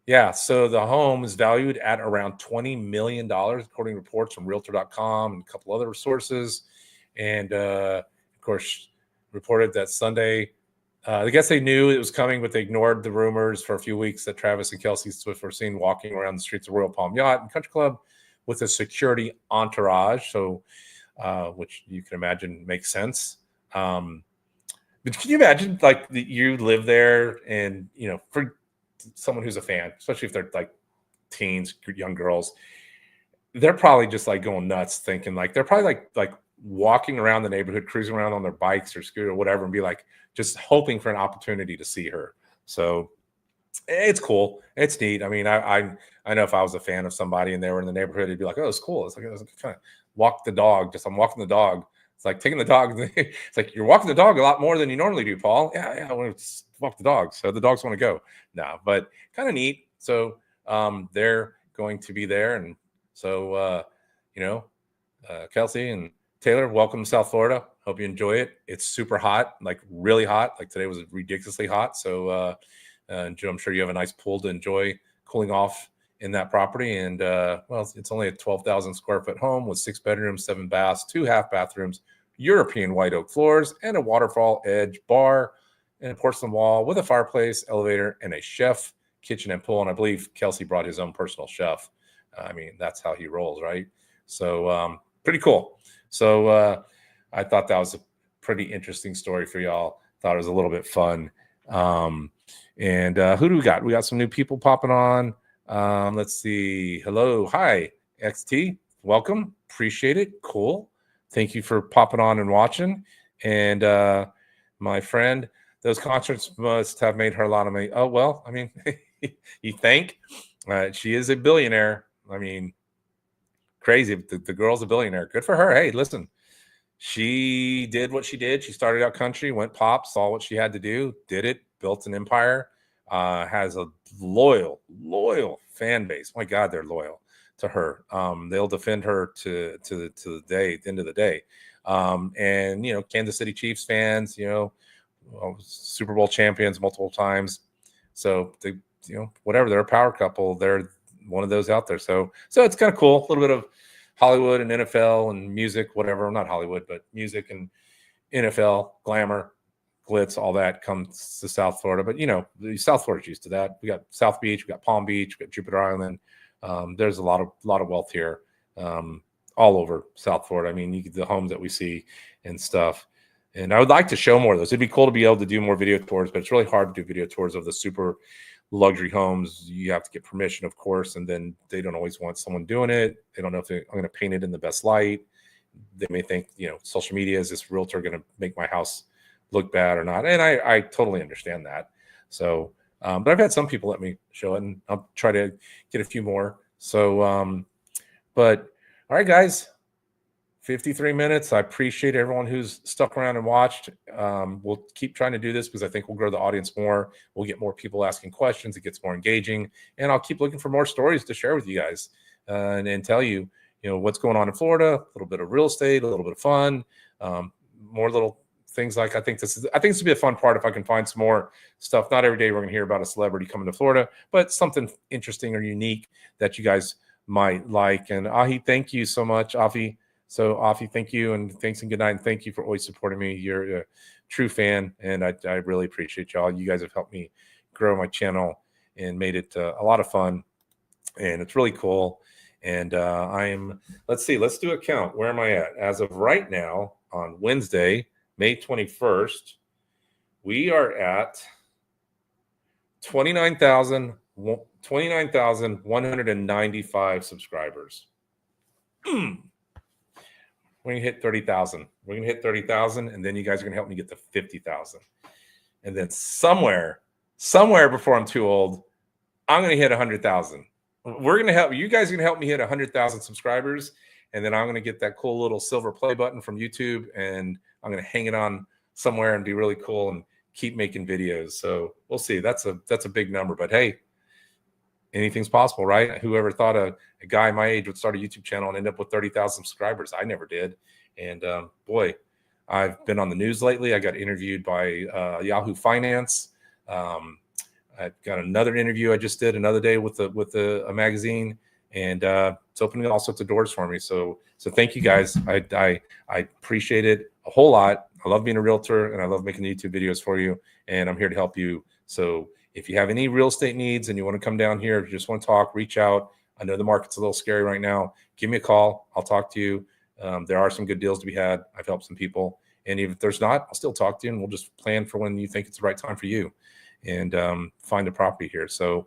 yeah, so the home is valued at around $20 million, according to reports from Realtor.com and a couple other sources. And of course, reported that Sunday, I guess they knew it was coming, but they ignored the rumors for a few weeks that Travis and Kelsey Swift were seen walking around the streets of Royal Palm Yacht and Country Club with a security entourage. So, which you can imagine makes sense. But can you imagine, like, you live there, and for someone who's a fan, especially if they're like teens, young girls, they're probably just like going nuts, thinking like they're probably like walking around the neighborhood, cruising around on their bikes or scooter or whatever, and be like just hoping for an opportunity to see her. So it's cool. It's neat. I mean, I know if I was a fan of somebody and they were in the neighborhood, it'd be like, oh, it's cool. It's like kind of walk the dog. I'm walking the dog. It's like taking the dog. It's like you're walking the dog a lot more than you normally do, Paul. Yeah, I want to walk the dog. So the dogs want to go. No, but kind of neat. So they're going to be there. And so, Kelsey and Taylor, welcome to South Florida. Hope you enjoy it. It's super hot, like really hot. Like today was ridiculously hot. So I'm sure you have a nice pool to enjoy cooling off in that property. And well, it's only a 12,000 square foot home with 6 bedrooms, 7 baths, 2 half bathrooms, European white oak floors, and a waterfall edge bar and a porcelain wall with a fireplace, elevator, and a chef, kitchen, and pool. And I believe Kelsey brought his own personal chef. I mean, that's how he rolls, right? So pretty cool. So I thought that was a pretty interesting story for y'all. Thought it was a little bit fun. And who do we got? We got some new people popping on. Let's see. Hello. Hi, XT. Welcome. Appreciate it. Cool. Thank you for popping on and watching. And my friend, those concerts must have made her a lot of money. Oh, well, I mean, you think? She is a billionaire. I mean, crazy. The girl's a billionaire. Good for her. Hey, listen, she did what she did. She started out country, went pop, saw what she had to do, did it, built an empire, has a loyal fan base. My God, they're loyal to her. They'll defend her to the end of the day. And Kansas City Chiefs fans, Super Bowl champions multiple times. So they, whatever, they're a power couple. They're one of those out there. So it's kind of cool. A little bit of Hollywood and NFL and music, whatever. Not Hollywood, but music and NFL, glamour, glitz, all that comes to South Florida. But South Florida's used to that. We got South Beach, we got Palm Beach, we got Jupiter Island. There's a lot of wealth here, all over South Florida. I mean, the homes that we see and stuff. And I would like to show more of those. It'd be cool to be able to do more video tours, but it's really hard to do video tours of the super luxury homes. You have to get permission, of course, and then they don't always want someone doing it. They don't know if I'm going to paint it in the best light. They may think, social media, is this realtor going to make my house look bad or not? And I totally understand that. So, but I've had some people let me show it, and I'll try to get a few more. So, but all right, guys, 53 minutes. I appreciate everyone who's stuck around and watched. We'll keep trying to do this because I think we'll grow the audience more. We'll get more people asking questions. It gets more engaging, and I'll keep looking for more stories to share with you guys and tell you, what's going on in Florida. A little bit of real estate, a little bit of fun, more little things like I think this will be a fun part if I can find some more stuff. Not every day we're going to hear about a celebrity coming to Florida, but something interesting or unique that you guys might like. And Ahi, thank you so much, Afi. So, Afi, thank you, and thanks and good night, and thank you for always supporting me. You're a true fan, and I really appreciate y'all. You guys have helped me grow my channel and made it a lot of fun, and it's really cool. And let's see, let's do a count. Where am I at? As of right now, on Wednesday, May 21st, we are at 29,195 subscribers. We're going to hit 30,000. We're going to hit 30,000, and then you guys are going to help me get to 50,000. And then somewhere before I'm too old, I'm going to hit 100,000. we're going to help you guys. Are going to help me hit 100,000 subscribers, and then I'm going to get that cool little silver play button from YouTube, and I'm going to hang it on somewhere and be really cool and keep making videos. So we'll see. That's a big number, but hey, anything's possible, right? Whoever thought a guy my age would start a YouTube channel and end up with 30,000 subscribers? I never did. And boy, I've been on the news lately. I got interviewed by Yahoo Finance. I've got another interview I just did another day with a magazine, and it's opening all sorts of doors for me. So thank you guys. I appreciate it a whole lot. I love being a realtor, and I love making YouTube videos for you, and I'm here to help you. So if you have any real estate needs and you want to come down here, if you just want to talk, reach out. I know the market's a little scary right now. Give me a call. I'll talk to you. There are some good deals to be had. I've helped some people. And even if there's not, I'll still talk to you, and we'll just plan for when you think it's the right time for you, and find a property here. So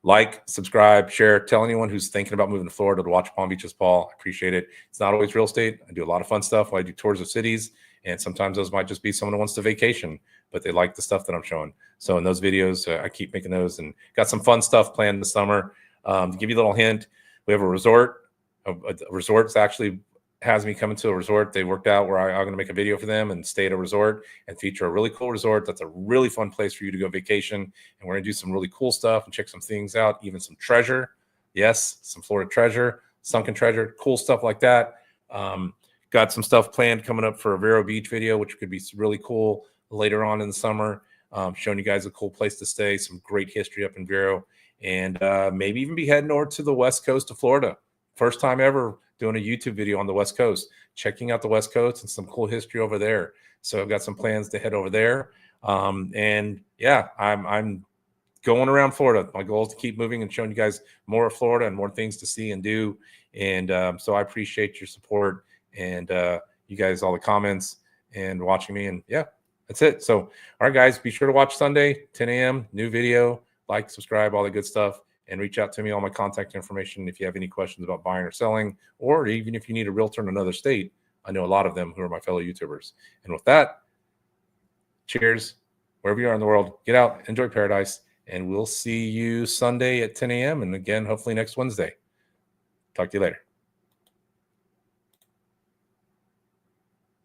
like, subscribe, share, tell anyone who's thinking about moving to Florida to watch Palm Beaches Paul. I appreciate it. It's not always real estate. I do a lot of fun stuff. I do tours of cities, and sometimes those might just be someone who wants to vacation, but they like the stuff that I'm showing. So in those videos, I keep making those, and got some fun stuff planned this summer. To give you a little hint, we have a resort. A resort's actually has me coming to a resort. They worked out where I'm going to make a video for them and stay at a resort and feature a really cool resort. That's a really fun place for you to go vacation. And we're going to do some really cool stuff and check some things out, even some treasure. Yes, some Florida treasure, sunken treasure, cool stuff like that. Got some stuff planned coming up for a Vero Beach video, which could be really cool later on in the summer. Showing you guys a cool place to stay, some great history up in Vero, and maybe even be heading over to the west coast of Florida. First time ever doing a YouTube video on the West Coast, checking out the West Coast and some cool history over there. So I've got some plans to head over there. And yeah, I'm going around Florida. My goal is to keep moving and showing you guys more of Florida and more things to see and do. And so I appreciate your support and you guys, all the comments and watching me. And yeah, that's it. So, all right, guys, be sure to watch Sunday, 10 a.m., new video, like, subscribe, all the good stuff. And reach out to me, all my contact information, if you have any questions about buying or selling, or even if you need a realtor in another state. I know a lot of them who are my fellow YouTubers. And with that, cheers. Wherever you are in the world, get out, enjoy paradise, and we'll see you Sunday at 10 a.m. and again, hopefully next Wednesday. Talk to you later.